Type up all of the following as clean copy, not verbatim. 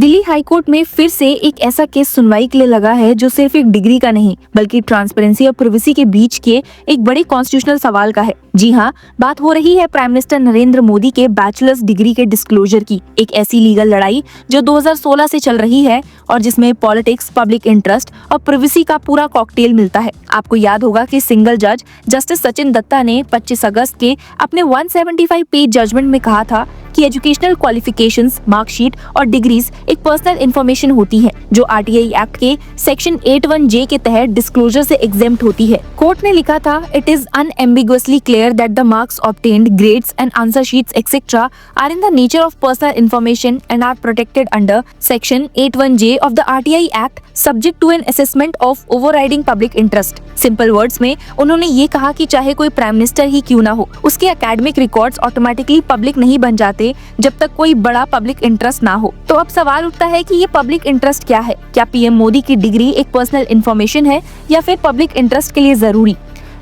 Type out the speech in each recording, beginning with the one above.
Delhi high court में फिर से एक ऐसा केस सुनवाई के लिए लगा है जो सिर्फ एक डिग्री का नहीं बल्कि ट्रांसपेरेंसी और प्राइवेसी के बीच के एक बड़े कॉन्स्टिट्यूशनल सवाल का है। जी हाँ, बात हो रही है प्राइम मिनिस्टर नरेंद्र मोदी के बैचलर्स डिग्री के डिस्क्लोजर की। एक ऐसी लीगल लड़ाई जो 2016 से चल रही है और जिसमें पॉलिटिक्स, पब्लिक इंटरेस्ट और प्राइवेसी का पूरा कॉकटेल मिलता है। आपको याद होगा कि सिंगल जज जस्टिस सचिन दत्ता ने 25 अगस्त के अपने 175 पेज जजमेंट में कहा था कि एजुकेशनल क्वालिफिकेशंस, मार्कशीट और डिग्रीज एक पर्सनल इंफॉर्मेशन होती है जो आरटीआई एक्ट के सेक्शन 81J के तहत डिस्क्लोजर से एग्जेम्प्ट होती है। कोर्ट ने लिखा था, it is unambiguously clear that the marks obtained, grades and answer sheets etcetera are in the nature of personal information and are protected under section 81J of the RTI act subject to an assessment of overriding public interest. Simple words में उन्होंने ये कहा कि चाहे कोई prime minister ही क्यों ना हो, उसके एकेडमिक रिकॉर्ड्स ऑटोमेटिकली पब्लिक नहीं बन जाते जब तक कोई बड़ा पब्लिक इंटरेस्ट ना हो। तो अब सवाल उठता है कि ये पब्लिक इंटरेस्ट क्या है? क्या पीएम मोदी की डिग्री एक पर्सनल इंफॉर्मेशन है या फिर पब्लिक इंटरेस्ट के लिए जरूरी?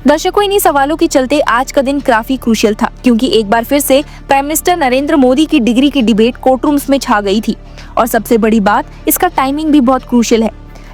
दर्शकों, इन्हीं सवालों के चलते आज का दिन काफी क्रूशियल था, क्योंकि एक बार फिर से प्राइम मिनिस्टर नरेंद्र मोदी की डिग्री की डिबेट कोर्ट रूम्स में छा गई थी। और सबसे बड़ी बात, इसका टाइमिंग भी बहुत क्रूशियल है।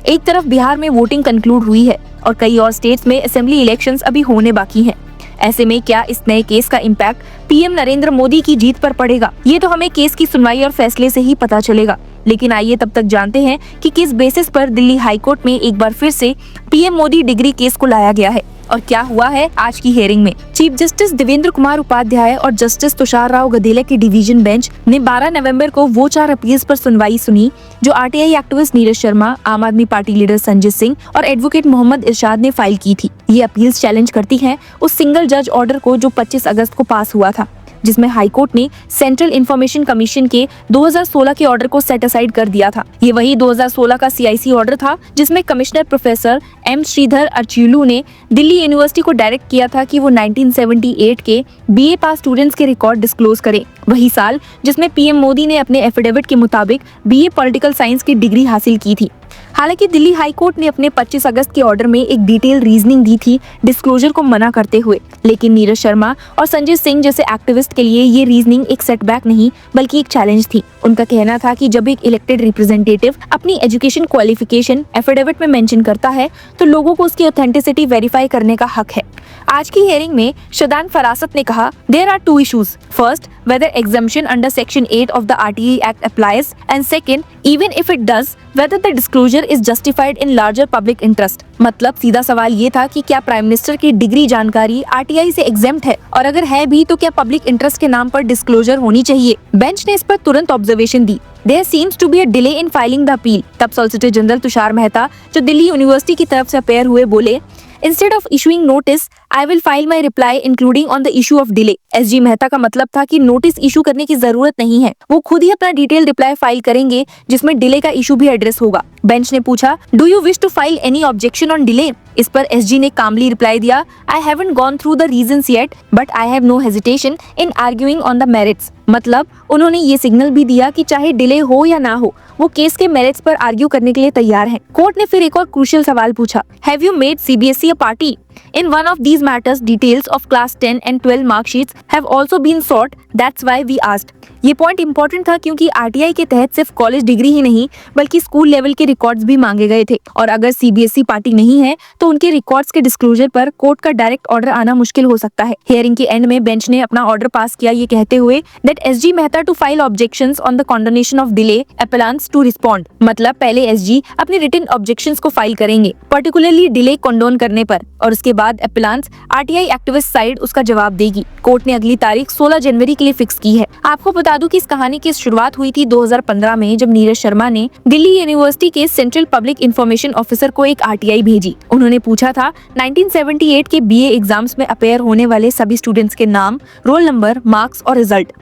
एक तरफ बिहार में वोटिंग कंक्लूड हुई है और कई और स्टेट्स में असेंबली इलेक्शंस अभी होने बाकी हैं। ऐसे में क्या इस नए केस का इम्पैक्ट पीएम नरेंद्र मोदी की जीत पर पड़ेगा? ये तो हमें केस की सुनवाई और फैसले से ही पता चलेगा। लेकिन आइए तब तक जानते हैं कि किस बेसिस पर दिल्ली हाईकोर्ट में एक बार फिर से पीएम मोदी डिग्री केस को लाया गया है और क्या हुआ है आज की हियरिंग में। चीफ जस्टिस देवेंद्र कुमार उपाध्याय और जस्टिस तुषार राव गदेले की डिवीजन बेंच ने 12 नवंबर को वो 4 अपील्स पर सुनवाई सुनी जो आरटीआई एक्टिविस्ट नीरज शर्मा, आम आदमी पार्टी लीडर संजय सिंह और एडवोकेट मोहम्मद इरशाद ने फाइल की थी। ये अपील्स चैलेंज करती हैं उस सिंगल जज ऑर्डर को जो 25 अगस्त को पास हुआ था, जिसमें हाईकोर्ट ने सेंट्रल इंफॉर्मेशन कमीशन के 2016 के ऑर्डर को सेट असाइड कर दिया था। ये वही 2016 का सीआईसी ऑर्डर था जिसमें कमिश्नर प्रोफेसर एम श्रीधर अर्चिलू ने दिल्ली यूनिवर्सिटी को डायरेक्ट किया था कि वो 1978 के बीए पास स्टूडेंट्स के रिकॉर्ड डिस्क्लोज करें। वही साल जिसमें पीएम मोदी ने अपने एफिडेविट के मुताबिक बीए पॉलिटिकल साइंस की डिग्री हासिल की थी। हालांकि दिल्ली हाईकोर्ट ने अपने 25 अगस्त के ऑर्डर में एक डिटेल रीजनिंग दी थी डिस्क्लोजर को मना करते हुए, लेकिन नीरज शर्मा और संजय सिंह जैसे एक्टिविस्ट के लिए ये रीजनिंग एक सेटबैक नहीं बल्कि एक चैलेंज थी। उनका कहना था कि जब एक इलेक्टेड रिप्रेजेंटेटिव अपनी एजुकेशन क्वालिफिकेशन एफिडेविट में मेंशन करता है तो लोगों को उसकी ऑथेंटिसिटी वेरीफाई करने का हक है। आज की हियरिंग में शदान फरासत ने कहा, there are 2 issues. First, whether exemption under section 8 of the RTI Act applies, and second, even if it does, whether the disclosure is justified in larger public interest। मतलब सीधा सवाल ये था कि क्या प्राइम मिनिस्टर की डिग्री जानकारी RTI से एग्जेम्प्ट है और अगर है भी तो क्या पब्लिक इंटरेस्ट के नाम पर डिस्क्लोजर होनी चाहिए। बेंच ने इस पर तुरंत observation the. There seems to be a delay in filing the appeal। तब सॉलिसिटर जनरल तुषार मेहता, जो दिल्ली यूनिवर्सिटी की तरफ से अपेयर हुए, बोले, Instead of issuing notice, I will file my reply including on the issue of delay। SG Mehta का मतलब था कि नोटिस इशू करने की जरूरत नहीं है, वो खुद ही अपना डिटेल रिप्लाई फाइल करेंगे जिसमें डिले का इशू भी एड्रेस होगा। बेंच ने पूछा, do you wish to file any objection on delay? इस पर एसजी ने कामली रिप्लाई दिया, I haven't gone through the reasons yet but I have no hesitation in arguing on the merits. मतलब उन्होंने ये सिग्नल भी दिया कि चाहे डिले हो या ना हो, वो केस के मेरिट्स पर आर्ग्यू करने के लिए तैयार हैं। कोर्ट ने फिर एक और क्रूशियल सवाल पूछा, have you made CBSE a party? In one of these matters, details of class 10 and 12 mark sheets have also been sought. That's why we asked। ये पॉइंट इंपॉर्टेंट था क्योंकि आरटीआई के तहत सिर्फ कॉलेज डिग्री ही नहीं बल्कि स्कूल लेवल के records भी मांगे गए थे और अगर सीबीएसई पार्टी नहीं है तो उनके रिकॉर्ड्स के डिस्क्लोजर पर कोर्ट का डायरेक्ट ऑर्डर आना मुश्किल हो सकता है। हियरिंग के एंड में बेंच ने अपना ऑर्डर पास किया ये कहते हुए that SG Mehta to file objections on the condonation of delay, appellants to respond. मतलब पहले एसजी अपने रिटन ऑब्जेक्शंस को फाइल करेंगे पर्टिकुलरली डिले कंडोन करने पर और उसके बाद अपीलेंट्स आरटीआई एक्टिविस्ट साइड उसका जवाब देगी। कोर्ट ने अगली तारीख 16 जनवरी के लिए फिक्स की है। आपको बता दूं कि इस कहानी की शुरुआत हुई थी 2015 में जब नीरज शर्मा ने दिल्ली यूनिवर्सिटी के सेंट्रल पब्लिक इंफॉर्मेशन ऑफिसर को एक आरटीआई भेजी। उन्होंने पूछा था 1978 के बीए एग्जाम्स में अपेयर होने वाले सभी स्टूडेंट्स के नाम, रोल नंबर, मार्क्स और रिजल्ट।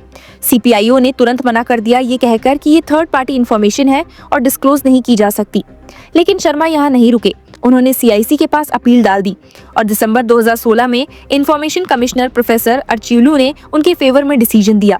सीपीआईओ ने तुरंत मना कर दिया ये कहकर कि ये थर्ड पार्टी इंफॉर्मेशन है और डिस्क्लोज नहीं की जा सकती। लेकिन शर्मा यहाँ नहीं रुके, उन्होंने सीआईसी के पास अपील डाल दी और दिसंबर 2016 में इंफॉर्मेशन कमिश्नर प्रोफेसर अर्चिलू ने उनके फेवर में डिसीजन दिया।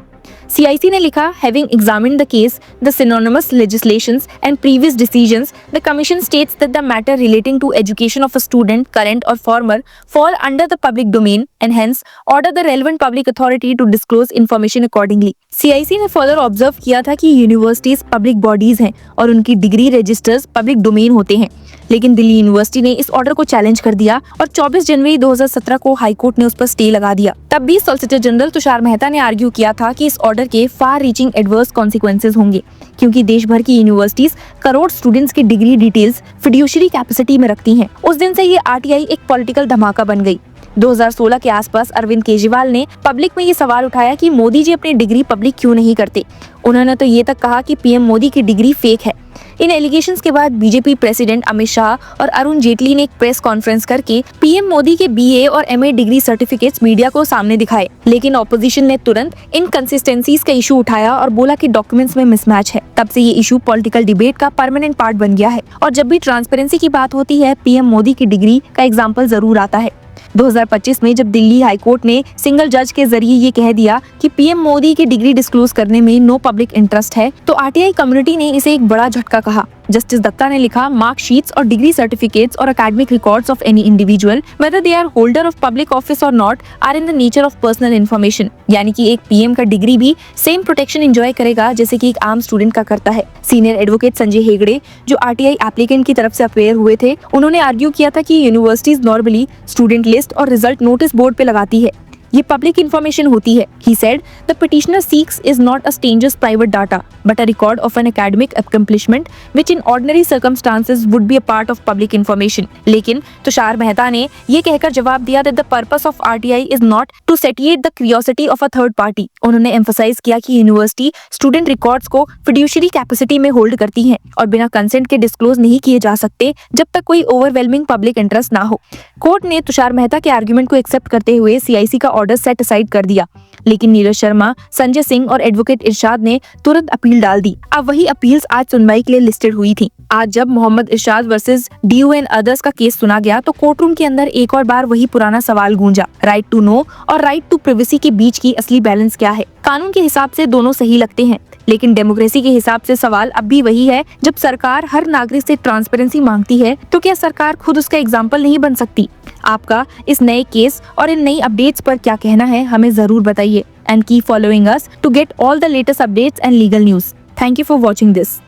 CIC ने लिखा, having examined the case, the synonymous legislations and previous decisions, the commission states that the matter relating to education of a student, current or former, fall under the public domain and hence order the relevant public authority to disclose information accordingly. CIC ने further observe किया था कि universities public bodies हैं और उनकी degree registers public domain होते हैं, लेकिन दिल्ली यूनिवर्सिटी ने इस ऑर्डर को चैलेंज कर दिया और 24 जनवरी 2017 को हाई कोर्ट ने उस पर स्टे लगा दिया। तब भी सॉलिसिटर जनरल तुषार मेहता ने आर्ग्यू किया था कि इस ऑर्डर के फार रीचिंग एडवर्स कॉन्सिक्वेंसेज होंगे, क्योंकि देश भर की यूनिवर्सिटीज करोड़ स्टूडेंट्स की डिग्री डिटेल्स फिड्यूशरी कैपेसिटी में रखती हैं। उस दिन से ये RTI एक पॉलिटिकल धमाका बन गई। 2016 के आसपास अरविंद केजरीवाल ने पब्लिक में ये सवाल उठाया कि मोदी जी अपनी डिग्री पब्लिक क्यों नहीं करते। उन्होंने तो ये तक कहा कि PM मोदी की डिग्री फेक है। इन एलिगेशंस के बाद बीजेपी प्रेसिडेंट अमित शाह और अरुण जेटली ने एक प्रेस कॉन्फ्रेंस करके PM मोदी के BA और MA डिग्री सर्टिफिकेट्स मीडिया को सामने दिखाए, लेकिन ऑपोजिशन ने तुरंत इनकंसिस्टेंसीज का इशू उठाया और बोला कि डॉक्यूमेंट्स में मिसमैच है। तब से ये इशू पॉलिटिकल डिबेट का परमानेंट पार्ट बन गया है और जब भी ट्रांसपेरेंसी की बात होती है, PM मोदी की डिग्री का एग्जाम्पल जरूर आता है। 2025 में जब दिल्ली हाई कोर्ट ने सिंगल जज के जरिए ये कह दिया कि PM मोदी की डिग्री डिस्क्लोज करने में नो पब्लिक इंटरेस्ट है, तो RTI कम्युनिटी ने इसे एक बड़ा झटका कहा। जस्टिस दत्ता ने लिखा, मार्क शीट्स और डिग्री सर्टिफिकेट्स और academic records of any individual whether they are holder of public office और not are in the nature of personal information. यानी कि एक PM का डिग्री भी सेम प्रोटेक्शन एंजॉय करेगा जैसे कि एक आम स्टूडेंट का करता है। सीनियर एडवोकेट संजय हेगड़े, जो RTI एप्लीकेंट की तरफ से अपेयर हुए थे, उन्होंने आर्ग्यू किया था कि यूनिवर्सिटीज नॉर्मली स्टूडेंट लिस्ट और रिजल्ट नोटिस बोर्ड पे लगाती है, ये पब्लिक इन्फॉर्मेशन होती है। He said, the petitioner seeks is not a stranger's private data, but a record of an academic accomplishment, which in ordinary circumstances would be a part of public information. लेकिन तुषार मेहता ने ये कहकर जवाब दिया that the purpose of RTI is not to satiate the curiosity of a third party. उन्होंने emphasize किया कि university student records को फिड्यूशरी कैपेसिटी में होल्ड करती है और बिना कंसेंट के डिस्क्लोज नहीं किए जा सकते जब तक कोई ओवरवेलमिंग पब्लिक इंटरेस्ट ना हो। कोर्ट ने तुषार मेहता के आर्ग्यूमेंट को एक्सेप्ट करते हुए CIC का ऑर्डर सेट असाइड कर दिया, लेकिन नीरज शर्मा, संजय सिंह और एडवोकेट इरशाद ने तुरंत अपील डाल दी। अब वही अपील्स आज सुनवाई के लिए लिस्टेड हुई थी। आज जब मोहम्मद इरशाद वर्सेस DU एंड अदर्स का केस सुना गया तो कोर्ट रूम के अंदर एक और बार वही पुराना सवाल गूंजा, राइट टू नो और राइट टू प्राइवेसी के बीच की असली बैलेंस क्या है। कानून के हिसाब से दोनों सही लगते हैं, लेकिन डेमोक्रेसी के हिसाब से सवाल अब भी वही है। जब सरकार हर नागरिक से ट्रांसपेरेंसी मांगती है तो क्या सरकार खुद उसका एग्जाम्पल नहीं बन सकती? आपका इस नए केस और इन नई अपडेट्स पर क्या कहना है, हमें जरूर बताइए and keep following us to get all the latest updates and legal news. Thank you for watching this.